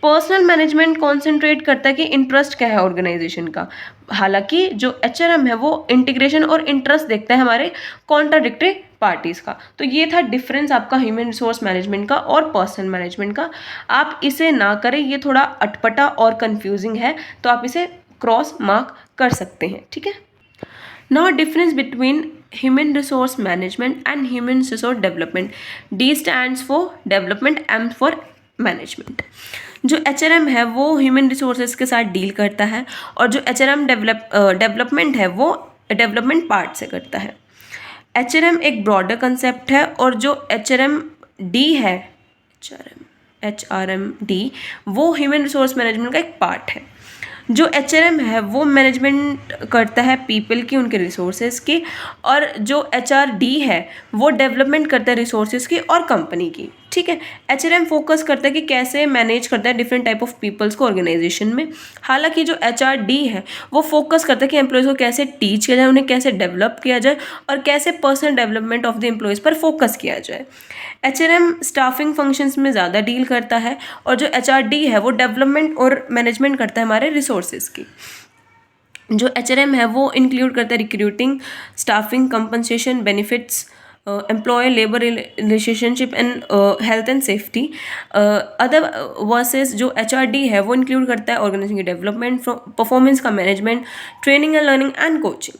पर्सनल मैनेजमेंट कॉन्सेंट्रेट करता है कि इंटरेस्ट क्या है ऑर्गेनाइजेशन का, हालांकि जो एचआरएम है वो इंटीग्रेशन और इंटरेस्ट देखता है हमारे कॉन्ट्राडिक्टरी पार्टीज़ का। तो ये था डिफरेंस आपका ह्यूमन रिसोर्स मैनेजमेंट का और पर्सनल मैनेजमेंट का। आप इसे ना करें, ये थोड़ा अटपटा और कंफ्यूजिंग है, तो आप इसे क्रॉस मार्क कर सकते हैं। ठीक है, now difference between human resource management and human resource development. D stands for development, M for management. जो एचआरएम है वो ह्यूमन रिसोर्सेज के साथ डील करता है, और जो एचआरएम डेवलपमेंट है वो डेवलपमेंट पार्ट से करता है। एचआरएम एक ब्रॉडर कंसेप्ट है, और जो एचआरएम डी है, एचआरएम डी वो ह्यूमन रिसोर्स मैनेजमेंट का एक पार्ट है। जो एचआरएम है वो मैनेजमेंट करता है पीपल की, उनके रिसोर्सेज की, और जो एचआरडी है वो डेवलपमेंट करता है रिसोर्सेज की और कंपनी की। ठीक है। एचआरएम फोकस करता है कि कैसे मैनेज करता है डिफरेंट टाइप ऑफ पीपल्स को ऑर्गेनाइजेशन में। हालांकि जो एचआरडी है वो फोकस करता है कि एम्प्लॉयज़ को कैसे टीच किया जाए, उन्हें कैसे डेवलप किया जाए और कैसे personal development of the employees पर फोकस किया जाए। एचआरएम स्टाफिंग फंक्शंस में ज़्यादा डील करता है और जो एचआरडी है वो डेवलपमेंट और मैनेजमेंट करता है हमारे रिसोर्सेज की। जो एचआरएम है वो इंक्लूड करता है recruiting, staffing, compensation, benefits, employ labour relationship and health and safety. Other versus जो एचआरडी है वो इंक्लूड करता है ऑर्गेनाइजेशन की डेवलपमेंट, परफॉर्मेंस का management, training and learning and coaching.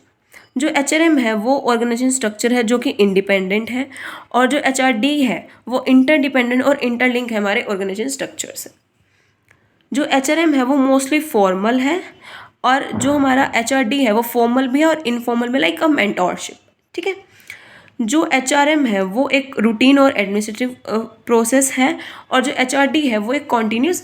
जो एचआरएम है वो ऑर्गेनाइजेशन स्ट्रक्चर है जो कि इंडिपेंडेंट है और जो एचआरडी है वो इंटरडिपेंडेंट और इंटरलिंक है हमारे ऑर्गेनाइजेशन स्ट्रक्चर से। जो एचआरएम है वो मोस्टली फॉर्मल है और जो हमारा एचआरडी है वो फॉर्मल भी है और इनफॉर्मल भी, लाइक अ मेंटोरशिप। ठीक है। जो एचआरएम है वो एक रूटीन और एडमिनिस्ट्रेटिव प्रोसेस है और जो एचआरडी है वो एक कॉन्टिन्यूस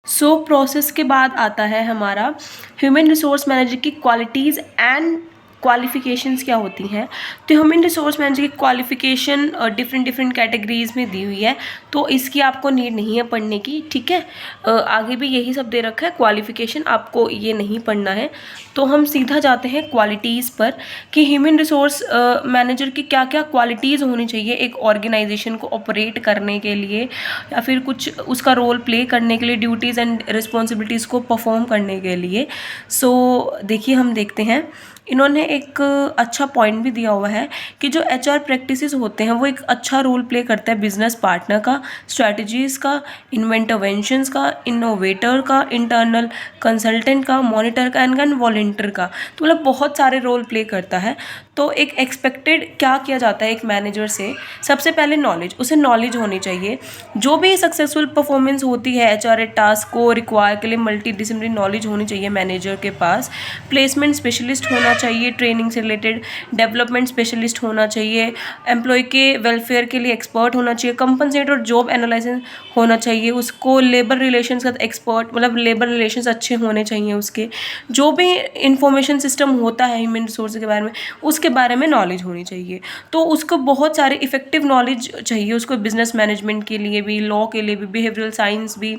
प्रोसेस के बाद आता है हमारा ह्यूमन रिसोर्स मैनेजर की क्वालिटीज़ एंड क्वालिफिकेशंस क्या होती हैं। तो ह्यूमन रिसोर्स मैनेजर की क्वालिफिकेशन डिफरेंट कैटेगरीज में दी हुई है, तो इसकी आपको नीड नहीं है पढ़ने की। ठीक है। आगे भी यही सब दे रखा है, क्वालिफिकेशन आपको ये नहीं पढ़ना है। तो हम सीधा जाते हैं क्वालिटीज़ पर कि ह्यूमन रिसोर्स मैनेजर की क्या क्या क्वालिटीज़ होनी चाहिए एक ऑर्गेनाइजेशन को ऑपरेट करने के लिए या फिर कुछ उसका रोल प्ले करने के लिए, ड्यूटीज़ एंड रिस्पॉन्सिबिलिटीज़ को परफॉर्म करने के लिए। सो देखिए, हम देखते हैं इन्होंने एक अच्छा पॉइंट भी दिया हुआ है कि जो एचआर प्रैक्टिसेस होते हैं वो एक अच्छा रोल प्ले करता है बिजनेस पार्टनर का, स्ट्रैटेजीज़ का, इन्वेंटरवेंशंस का, इनोवेटर का, इंटरनल कंसल्टेंट का, मॉनिटर का एंड वॉलंटियर का। तो मतलब बहुत सारे रोल प्ले करता है। तो एक एक्सपेक्टेड क्या किया जाता है एक मैनेजर से, सबसे पहले नॉलेज, उसे नॉलेज होनी चाहिए। जो भी सक्सेसफुल परफॉर्मेंस होती है एचआर टास्क को रिक्वायर के लिए मल्टी डिसिप्लिनरी नॉलेज होनी चाहिए मैनेजर के पास। प्लेसमेंट स्पेशलिस्ट होना चाहिए, ट्रेनिंग से रिलेटेड डेवलपमेंट स्पेशलिस्ट होना चाहिए, एम्प्लॉय के वेलफेयर के लिए एक्सपर्ट होना चाहिए, कंपनसेट और जॉब एनालिसिस होना चाहिए, उसको लेबर रिलेशंस का एक्सपर्ट, मतलब लेबर रिलेशंस अच्छे होने चाहिए उसके। जो भी इंफॉर्मेशन सिस्टम होता है ह्यूमन रिसोर्स के बारे में उसके बारे में नॉलेज होनी चाहिए। तो उसको बहुत सारे इफेक्टिव नॉलेज चाहिए उसको, बिजनेस मैनेजमेंट के लिए भी, लॉ के लिए भी, बिहेवियरल साइंस भी,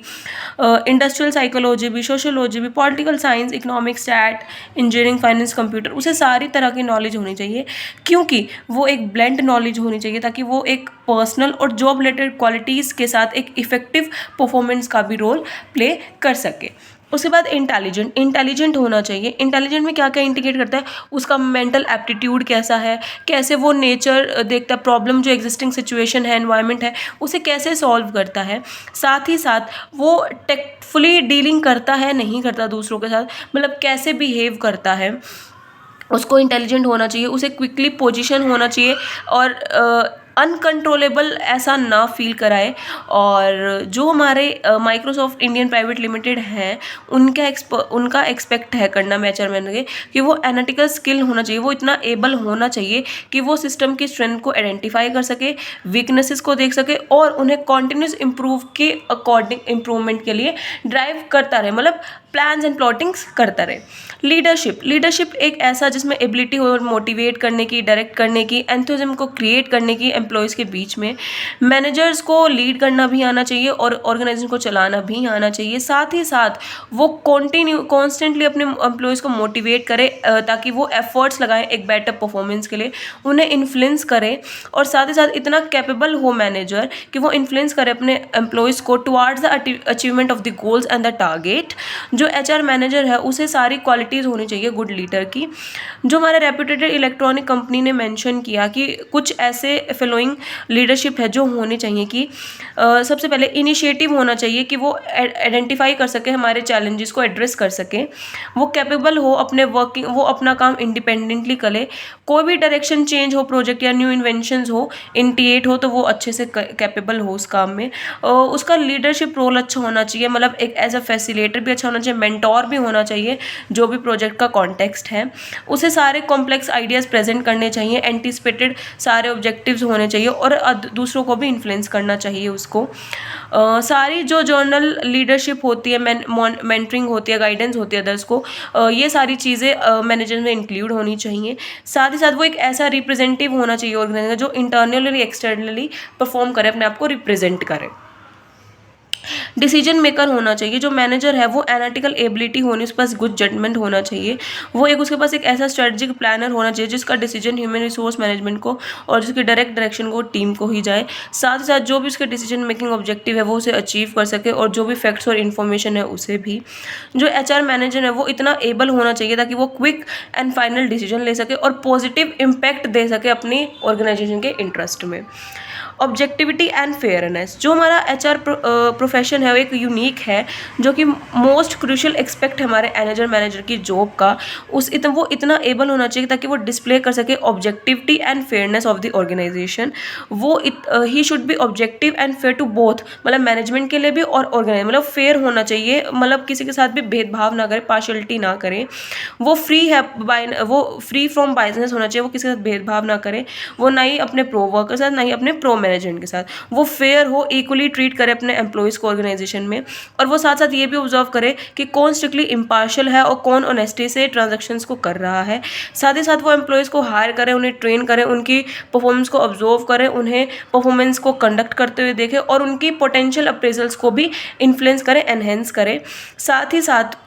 इंडस्ट्रियल साइकोलॉजी भी, सोशियोलॉजी भी, political science, economics, stat, engineering, finance, computer, उसे सारी तरह की नॉलेज होनी चाहिए क्योंकि वो एक ब्लेंड नॉलेज होनी चाहिए ताकि वो एक पर्सनल और जॉब रिलेटेड क्वालिटीज़ के साथ एक इफेक्टिव परफॉर्मेंस का भी रोल प्ले कर सके। उसके बाद इंटेलिजेंट होना चाहिए। इंटेलिजेंट में क्या क्या इंडिकेट करता है, उसका मेंटल एप्टीट्यूड कैसा है, कैसे वो नेचर देखता है, प्रॉब्लम जो एग्जिस्टिंग सिचुएशन है, एनवायरनमेंट है, उसे कैसे सॉल्व करता है। साथ ही साथ वो टेक्टफुली डीलिंग करता है, नहीं करता दूसरों के साथ, मतलब कैसे बिहेव करता है, उसको इंटेलिजेंट होना चाहिए। उसे क्विकली पोजीशन होना चाहिए और अनकंट्रोलेबल ऐसा ना फील कराए। और जो हमारे माइक्रोसॉफ्ट इंडियन प्राइवेट लिमिटेड हैं उनका एक्सपेक्ट है करना मैनेजर के कि वो एनालिटिकल स्किल होना चाहिए, वो इतना एबल होना चाहिए कि वो सिस्टम की स्ट्रेंथ को आइडेंटिफाई कर सके, वीकनेसेस को देख सके और उन्हें कॉन्टिन्यूस इम्प्रूव के अकॉर्डिंग इम्प्रूवमेंट के लिए ड्राइव करता रहे, मतलब प्लान्स एंड प्लॉटिंग्स करता रहे। लीडरशिप एक ऐसा जिसमें एबिलिटी हो मोटिवेट करने की, डायरेक्ट करने की, एंथुसिज्म को क्रिएट करने की एम्प्लॉयज़ के बीच में। मैनेजर्स को लीड करना भी आना चाहिए और ऑर्गेनाइजेशन को चलाना भी आना चाहिए। साथ ही साथ वो कॉन्स्टेंटली अपने एम्प्लॉयज़ को मोटिवेट करे ताकि वो एफर्ट्स लगाएं एक बेटर परफॉर्मेंस के लिए, उन्हें इन्फ्लुएंस करे और साथ ही साथ इतना कैपेबल हो मैनेजर कि वो इन्फ्लुएंस करे अपने एम्प्लॉयज़ को towards the achievement of the goals and the target. जो एचआर मैनेजर है उसे सारी क्वालिटीज़ होनी चाहिए गुड लीडर की। जो हमारे रेप्यूटेड इलेक्ट्रॉनिक कंपनी ने मेंशन किया कि कुछ ऐसे फॉलोइंग लीडरशिप है जो होनी चाहिए कि सबसे पहले इनिशिएटिव होना चाहिए कि वो आइडेंटिफाई कर सके, हमारे चैलेंजेस को एड्रेस कर सके, वो कैपेबल हो अपने वो अपना काम इंडिपेंडेंटली करे, कोई भी डायरेक्शन चेंज हो, प्रोजेक्ट या न्यू इन्वेंशंस हो, इनिशिएट हो तो वो अच्छे से कैपेबल हो उस काम में। उसका लीडरशिप रोल अच्छा होना चाहिए, मतलब एक एज अ फैसिलिटेटर भी अच्छा होना चाहिए, चाहिए, मेंटोर भी होना चाहिए जो भी प्रोजेक्ट का कॉन्टेक्स्ट है, उसे सारे कॉम्प्लेक्स आइडियाज़ प्रेजेंट करने चाहिए, एंटिसिपेटेड सारे ऑब्जेक्टिव्स होने चाहिए और दूसरों को भी इन्फ्लुएंस करना चाहिए उसको। सारी जो जर्नल लीडरशिप होती है, मेंटरिंग होती है, गाइडेंस होती है अदर्स को, ये सारी चीज़ें मैनेजर में इंक्लूड होनी चाहिए। साथ ही साथ वो एक ऐसा रिप्रेजेंटेटिव होना चाहिए ऑर्गेनाइजेशन जो इंटरनली और एक्सटर्नली परफॉर्म करे, अपने आप को रिप्रेजेंट करे। डिसीजन मेकर होना चाहिए, जो मैनेजर है वो एनालिटिकल एबिलिटी होनी, उसके पास गुड जजमेंट होना चाहिए, वो एक उसके पास एक ऐसा स्ट्रेटजिक प्लानर होना चाहिए जिसका डिसीजन ह्यूमन रिसोर्स मैनेजमेंट को और जिसकी डायरेक्ट डायरेक्शन को टीम को ही जाए। साथ ही साथ जो भी उसके डिसीजन मेकिंग ऑब्जेक्टिव है वो उसे अचीव कर सके और जो भी फैक्ट्स और इन्फॉर्मेशन है उसे भी। जो एचआर मैनेजर है वो इतना एबल होना चाहिए ताकि वो क्विक एंड फाइनल डिसीजन ले सके और पॉजिटिव इम्पैक्ट दे सके अपनी ऑर्गेनाइजेशन के इंटरेस्ट में। ऑब्जेक्टिविटी एंड फेयरनेस, जो हमारा एचआर प्रोफेशन है वो एक यूनिक है, जो कि मोस्ट क्रूशियल एक्सपेक्ट है हमारे मैनेजर की जॉब का। वो इतना एबल होना चाहिए ताकि वो डिस्प्ले कर सके objectivity and fairness of the organisation. वो ही should be objective and fair to both, मतलब मैनेजमेंट के लिए भी और ऑर्गेनाइज, मतलब फेयर होना चाहिए, मतलब किसी के साथ भी भेदभाव ना करे, पार्शियलिटी ना करे। वो फ्री फ्रॉम बायसनेस होना चाहिए, वो किसी के साथ भेदभाव ना करे, वो ना ही अपने प्रो वर्कर के साथ ना ही अपने प्रो मैनेजमेंट के साथ, वो फेयर हो, इक्वली ट्रीट करे अपने एम्प्लॉयज़ को ऑर्गेनाइजेशन में। और वो साथ साथ ये भी ऑब्जर्व करे कि कौन स्ट्रिक्टली इम्पार्शियल है और कौन ऑनेस्टी से ट्रांजैक्शंस को कर रहा है। साथ ही साथ वो एम्प्लॉयज़ को हायर करे, उन्हें ट्रेन करे, उनकी परफॉर्मेंस को ऑब्जर्व करे, उन्हें परफॉर्मेंस को कंडक्ट करते हुए देखे और उनकी पोटेंशियल अप्रेजल्स को भी इन्फ्लुएंस करे, एनहेंस करे। साथ ही साथ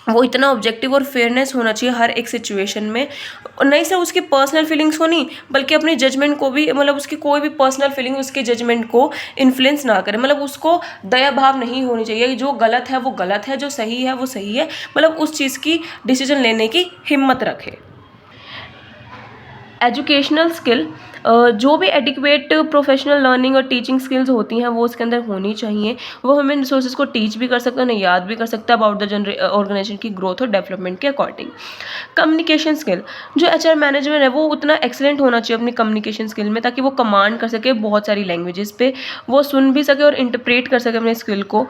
वो इतना ऑब्जेक्टिव और फेयरनेस होना चाहिए हर एक सिचुएशन में, और नहीं सिर्फ उसकी पर्सनल फीलिंग्स को नहीं बल्कि अपनी जजमेंट को भी, मतलब उसकी कोई भी पर्सनल फीलिंग उसके जजमेंट को इन्फ्लुएंस ना करे, मतलब उसको दया भाव नहीं होनी चाहिए, जो गलत है वो गलत है, जो सही है वो सही है, मतलब उस चीज़ की डिसीजन लेने की हिम्मत रखे। एजुकेशनल स्किल, जो भी एडिक्वेट प्रोफेशनल लर्निंग और टीचिंग स्किल्स होती हैं वो उसके अंदर होनी चाहिए। वो ह्यूमन रिसोर्सेज को टीच भी कर सकता है, उन्हें याद भी कर सकता है अबाउट द ऑर्गेनाइजेशन की ग्रोथ और डेवलपमेंट के अकॉर्डिंग। कम्युनिकेशन स्किल, जो एचआर मैनेजमेंट है वो उतना एक्सेलेंट होना चाहिए अपनी कम्युनिकेशन स्किल में ताकि वो कमांड कर सके बहुत सारी लैंग्वेजेस पे, वो सुन भी सके और इंटरप्रेट कर सके अपने स्किल को।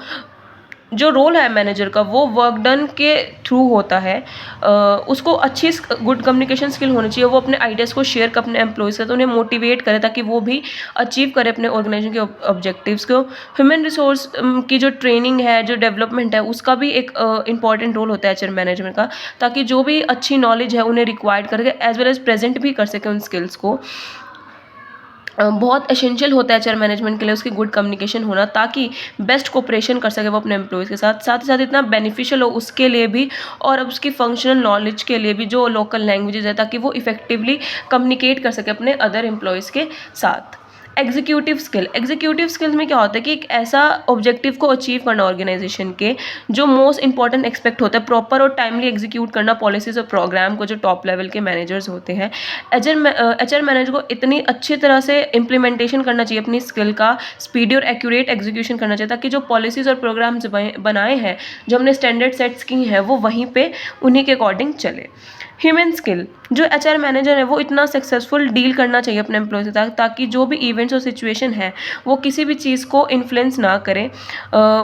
जो रोल है मैनेजर का वो वर्क डन के थ्रू होता है, उसको अच्छी गुड कम्युनिकेशन स्किल होनी चाहिए, वो अपने आइडियाज़ को शेयर कर अपने एम्प्लॉयज़ से, तो उन्हें मोटिवेट करे ताकि वो भी अचीव करे अपने ऑर्गेनाइजेशन के ऑब्जेक्टिव्स को। ह्यूमन रिसोर्स की जो ट्रेनिंग है, जो डेवलपमेंट है, उसका भी एक इंपॉर्टेंट रोल होता है एचआर मैनेजमेंट का, ताकि जो भी अच्छी नॉलेज है उन्हें रिक्वायर्ड करके एज वेल एज प्रेजेंट भी कर सके उन स्किल्स को। बहुत एसेंशियल होता है एचआर मैनेजमेंट के लिए उसकी गुड कम्युनिकेशन होना, ताकि बेस्ट कोऑपरेशन कर सके वो अपने एम्प्लॉयज़ के साथ। साथ ही साथ इतना बेनिफिशियल हो उसके लिए भी और अब उसकी फंक्शनल नॉलेज के लिए भी जो लोकल लैंग्वेजेस है, ताकि वो इफेक्टिवली कम्युनिकेट कर सके अपने अदर एम्प्लॉयज़ के साथ। एग्जीक्यूटिव स्किल्स में क्या होता है कि एक ऐसा ऑब्जेक्टिव को अचीव करना ऑर्गेनाइजेशन के, जो मोस्ट इंपॉर्टेंट एक्सपेक्ट होता है, प्रॉपर और टाइमली एग्जीक्यूट करना पॉलिसीज और प्रोग्राम को, जो टॉप लेवल के मैनेजर्स होते हैं। एचआर मैनेजर को इतनी अच्छी तरह से इम्प्लीमेंटेशन करना चाहिए अपनी स्किल का, स्पीडी और एक्यूरेट एग्जीक्यूशन करना चाहिए ताकि जो पॉलिसीज और प्रोग्राम्स बनाए हैं, जो हमने स्टैंडर्ड सेट्स की हैं, वो वहीं पे उन्हीं के अकॉर्डिंग चले। ह्यूमन स्किल, जो एचआर मैनेजर है वो इतना सक्सेसफुल डील करना चाहिए अपने एम्प्लॉय से ताकि जो भी इवेंट्स और सिचुएशन है वो किसी भी चीज़ को इन्फ्लुएंस ना करे।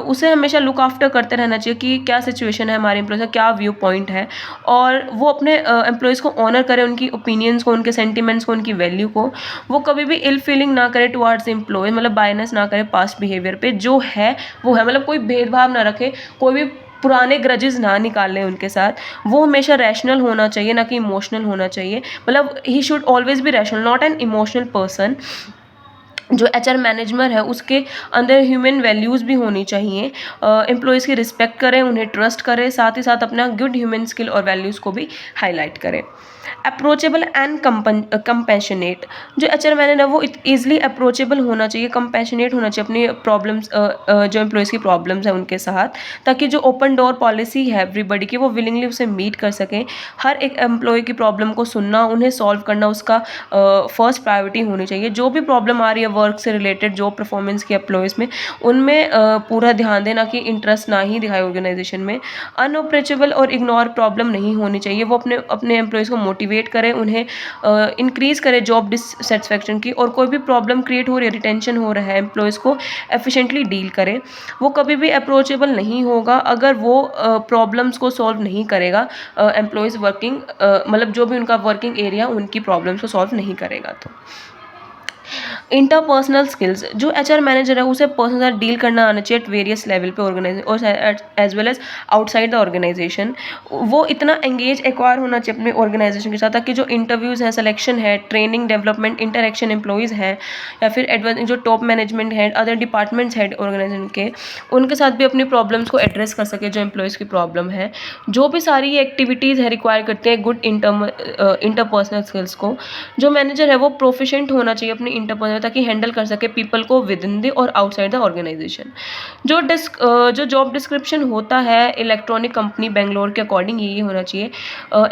उसे हमेशा लुक आफ्टर करते रहना चाहिए कि क्या सिचुएशन है हमारे एम्प्लॉय का, क्या व्यू पॉइंट है, और वो अपने एम्प्लॉयज़ को ऑनर करे, उनकी ओपिनियंस को, उनके सेंटिमेंट्स को, उनकी वैल्यू को। वो कभी भी इल फीलिंग ना करे टुवार्ड्स एम्प्लॉय, मतलब बायनेस ना करे पास्ट बिहेवियर पे, जो है वो है, मतलब कोई भेदभाव ना रखे, कोई भी पुराने ग्रजेस ना निकालें उनके साथ। वो हमेशा रैशनल होना चाहिए, ना कि इमोशनल होना चाहिए, मतलब he should always be rational, not an emotional person. जो एचआर मैनेजमेंट है उसके अंदर ह्यूमन वैल्यूज़ भी होनी चाहिए, एम्प्लॉयज़ की रिस्पेक्ट करें, उन्हें ट्रस्ट करें, साथ ही साथ अपना गुड ह्यूमन स्किल और वैल्यूज़ को भी हाईलाइट करें। अप्रोचेबल एंड कंपैशनेट, जो एचआर मैनेजर है वो ईजिली अप्रोचेबल होना चाहिए, कंपैशनेट होना चाहिए अपनी प्रॉब्लम्स, जो एम्प्लॉयज़ की प्रॉब्लम्स है उनके साथ, ताकि जो ओपन डोर पॉलिसी है एवरीबडी की वो विलिंगली उसे मीट कर सकें। हर एक एम्प्लॉय की प्रॉब्लम को सुनना, उन्हें सॉल्व करना उसका फर्स्ट प्रायोरिटी होनी चाहिए। जो भी प्रॉब्लम आ रही है वर्क से रिलेटेड जो परफॉर्मेंस की एम्प्लॉयज़ में, उनमें पूरा ध्यान देना कि इंटरेस्ट ना ही दिखाए ऑर्गेनाइजेशन में। अनअप्रोचेबल और इग्नोर प्रॉब्लम नहीं होनी चाहिए। वो अपने अपने एम्प्लॉयज़ को मोटिवेट करें, उन्हें इंक्रीज़ करें जॉब डिससेटिस्फैक्शन की, और कोई भी प्रॉब्लम क्रिएट हो रही है, रिटेंशन हो रहा है, एम्प्लॉयज़ को एफिशिएंटली डील करें। वो कभी भी अप्रोचेबल नहीं होगा अगर वो प्रॉब्लम्स को सॉल्व नहीं करेगा, एम्प्लॉयज़ वर्किंग मतलब जो भी उनका वर्किंग एरिया उनकी प्रॉब्लम्स को सॉल्व नहीं करेगा। तो इंटरपर्सनल स्किल्स, जो एचआर मैनेजर है उसे पर्सनल साथ डील करना आना चाहिए एट वेरियस लेवल पे ऑर्गेनाइजेशन और as well as outside the organisation. वो इतना एंगेज एक्वायर होना चाहिए अपने ऑर्गेनाइजेशन के साथ ताकि जो इंटरव्यूज़ हैं, सिलेक्शन है, ट्रेनिंग, डेवलपमेंट, इंटरेक्शन एम्प्लॉयज़ हैं या फिर जो टॉप मैनेजमेंट है, अदर डिपार्टमेंट्स हेड ऑर्गेनाइजेशन के, उनके साथ भी अपनी प्रॉब्लम्स को एड्रेस कर सके जो एम्प्लॉयज़ की प्रॉब्लम है। जो भी सारी ये एक्टिविटीज़ है रिक्वायर करते हैं गुड इंटरपर्सनल स्किल्स को। जो मैनेजर है वो प्रोफिशिएंट होना चाहिए अपनी इंटरपर्सनल, ताकि हैंडल कर सके पीपल को विद इन द और आउटसाइड द ऑर्गेनाइजेशन। जो जॉब डिस्क्रिप्शन होता है इलेक्ट्रॉनिक कंपनी बेंगलोर के अकॉर्डिंग ये होना चाहिए।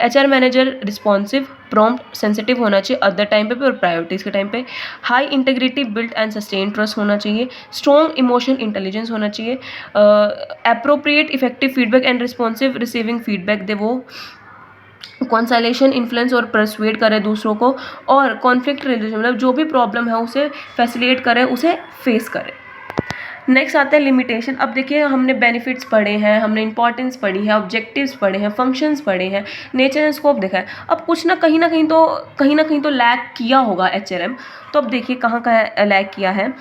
HR manager responsive, prompt, sensitive होना चाहिए अट द टाइम पे और प्रायोरिटीज़ के टाइम पे। High integrity, built and sustain trust होना चाहिए। स्ट्रॉन्ग इमोशनल इंटेलिजेंस होना चाहिए। Appropriate effective feedback and responsive receiving feedback दे वो। कॉन्सलेशन, इन्फ्लुएंस और परसुएड करे दूसरों को। और कॉन्फ्लिक्ट रिजोल्यूशन, मतलब जो भी प्रॉब्लम है उसे फैसिलिटेट करे, उसे फेस करे। नेक्स्ट आता है लिमिटेशन। अब देखिए हमने बेनिफिट्स पढ़े हैं, हमने इंपॉर्टेंस पढ़ी है, ऑब्जेक्टिव्स पढ़े हैं, फंक्शंस पढ़े हैं, नेचर एंड स्कोप देखा है। अब कुछ ना कहीं ना कहीं तो लैग किया होगा एचआरएम। तो अब देखिए कहाँ कहाँ लैग किया है।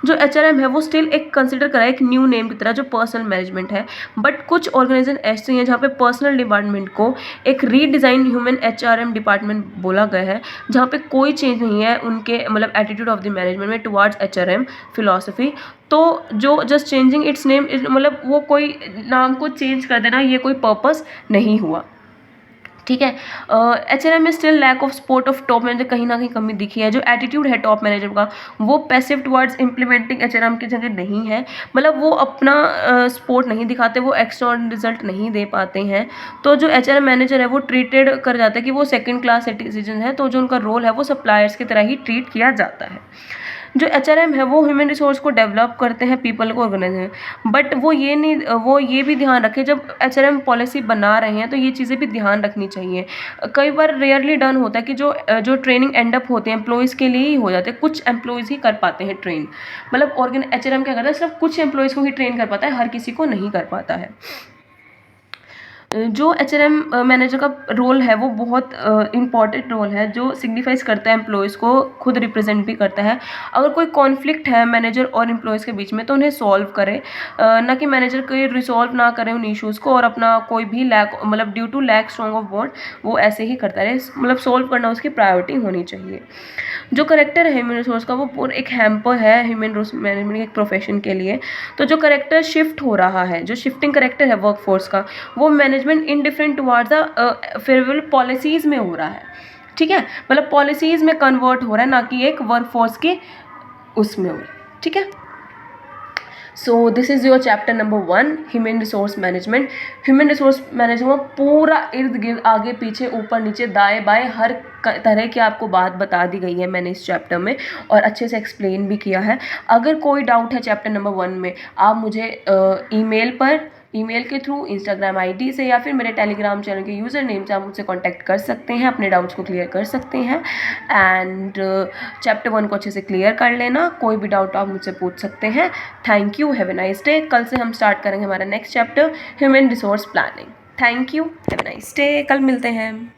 जो एचआरएम है वो स्टिल एक कंसिडर करा है एक न्यू नेम की तरह जो पर्सनल मैनेजमेंट है, बट कुछ ऑर्गेनाइजेशन ऐसे हैं जहाँ पे पर्सनल डिपार्टमेंट को एक रीडिज़ाइन ह्यूमन एचआरएम डिपार्टमेंट बोला गया है, जहाँ पे कोई चेंज नहीं है उनके मतलब एटीट्यूड ऑफ द मैनेजमेंट में टुवार्ड्स एचआरएम फिलॉसफी। तो जो जस्ट चेंजिंग इट्स नेम मतलब वो कोई नाम को चेंज कर देना, ये कोई पर्पस नहीं हुआ। ठीक है। एचआरएम में still lack of support of top manager, कहीं ना कहीं कमी दिखी है। जो एटीट्यूड है टॉप मैनेजर का वो पैसिव टुवर्ड्स इम्प्लीमेंटिंग एचआरएम की जगह नहीं है, मतलब वो अपना सपोर्ट नहीं दिखाते, वो एक्स्ट्रा रिजल्ट नहीं दे पाते हैं। तो जो एचआरएम मैनेजर है वो ट्रीटेड कर जाता है कि वो सेकंड क्लास सिटीजन है, तो जो उनका रोल है वो सप्लायर्स की तरह ही ट्रीट किया जाता है। जो एचआरएम है वो ह्यूमन रिसोर्स को डेवलप करते हैं, पीपल को ऑर्गेनाइज हैं, बट वो ये भी ध्यान रखें जब एचआरएम पॉलिसी बना रहे हैं तो ये चीज़ें भी ध्यान रखनी चाहिए। कई बार रेयरली डन होता है कि जो ट्रेनिंग एंड अप होते हैं एम्प्लॉयज़ के लिए ही हो जाते हैं, कुछ एम्प्लॉयज़ ही कर पाते हैं ट्रेन, मतलब एचआरएम क्या करता है सिर्फ कुछ एम्प्लॉयज़ को ही ट्रेन कर पाता है, हर किसी को नहीं कर पाता है। जो एचआरएम मैनेजर का रोल है वो बहुत इंपॉर्टेंट रोल है, जो सिग्निफाइज करता है एम्प्लॉयज़ को, खुद रिप्रेजेंट भी करता है। अगर कोई कॉन्फ्लिक्ट है मैनेजर और एम्प्लॉयज़ के बीच में तो उन्हें सॉल्व करे, ना कि मैनेजर कोई रिसॉल्व ना करे उन इश्यूज़ को और अपना कोई भी लैक मतलब due to lack strong of bond वो ऐसे ही करता रहे, मतलब सॉल्व करना उसकी प्रायोरिटी होनी चाहिए। जो करेक्टर है ह्यूमन रिसोर्स का वो पूरा एक हैम्पर है ह्यूमन रिसोर्स मैनेजमेंट एक प्रोफेशन के लिए। तो जो करेक्टर शिफ्ट हो रहा है, जो शिफ्टिंग करेक्टर है वर्कफोर्स का, वो management indifferent towards the favourable policies में हो रहा है। ठीक है, मतलब पॉलिसीज़ में कन्वर्ट हो रहा है, ना कि एक वर्कफोर्स के उसमें हो रहा है। ठीक है। So this is your chapter number 1 human resource management. Human resource management पूरा इर्द गिर्द आगे पीछे ऊपर नीचे दाएं बाएं हर तरह की आपको बात बता दी गई है मैंने इस चैप्टर में और अच्छे से एक्सप्लेन भी किया है। अगर कोई डाउट है चैप्टर नंबर 1 में, आप मुझे ईमेल के थ्रू, इंस्टाग्राम आईडी से या फिर मेरे टेलीग्राम चैनल के यूज़र नेम से आप मुझसे कांटेक्ट कर सकते हैं, अपने डाउट्स को क्लियर कर सकते हैं। एंड चैप्टर 1 को अच्छे से क्लियर कर लेना, कोई भी डाउट आप मुझसे पूछ सकते हैं। Thank you, have a nice day. कल से हम स्टार्ट करेंगे हमारा next chapter human resource planning. Thank you, have a nice day. कल मिलते हैं।